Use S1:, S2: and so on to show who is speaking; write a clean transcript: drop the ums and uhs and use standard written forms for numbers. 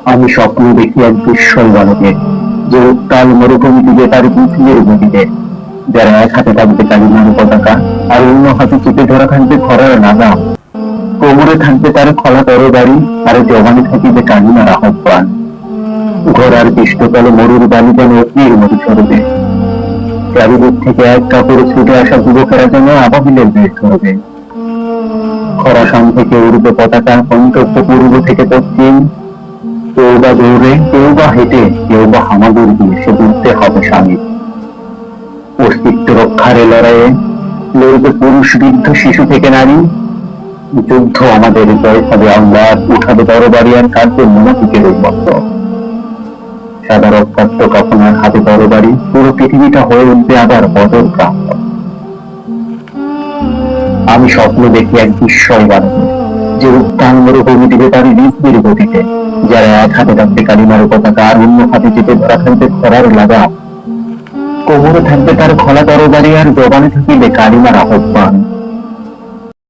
S1: আমি স্বপ্ন দেখি এক বিস্ময় বালকের, যে উত্তাল মরুভূমি দিকে তার পৃথিবীর গতিতে, যারা এক হাতে থাকবে কালিমার পতাকা, আর অন্য হাতে চেপে ধরা থাকবে খরার লাগাম। কোমরে থাকবে তার খোলা তরবারি, আর জবানে থাকিবে কালিমার আহ্বান। ঘোড়ার পৃষ্ঠতলে মরুর বালি যেন অগ্নির মতো ঝরবে। চারিদিক থেকে এক কাপড়ে ছুটে আসা যুবকেরা যেন আবাবিলের বেশ ধরবে। খোরাসান থেকে উড়বে পতাকা, গন্তব্য পূর্ব থেকে পশ্চিম। কেউ বা দৌড়ে, কেউ বা হেঁটে, কেউ বা হামাগুড়ি দিয়ে সে বুঝতে হবে স্বামী। অস্তিত্ব রক্ষার এ লড়াইয়ে লড়বে পুরুষ, বৃদ্ধ, শিশু থেকে নারী। যুদ্ধ আমাদের জয় হবে, আল্লাহ উঠাবে তরবারি, আর কাঁদবে মুনাফিকের বস্ত্র। সাদা রক্তাক্ত কাফনের হাতে তরবারি, পুরো পৃথিবীটা হয়ে উঠবে আবার বদর প্রান্ত। আমি স্বপ্ন দেখি এক বিস্ময় বালকের, যে উত্তাল মরুভূমি দিকে তার রিজবির গতিতে, যারা এক হাতে থাকবে কালিমার পতাকা, আর অন্য হাতে চেপে ধরা থাকবে খরার লাগাম। কোমরে থাকবে তার খোলা তরবারি, আর জবানে থাকিবে কালিমার আহ্বান।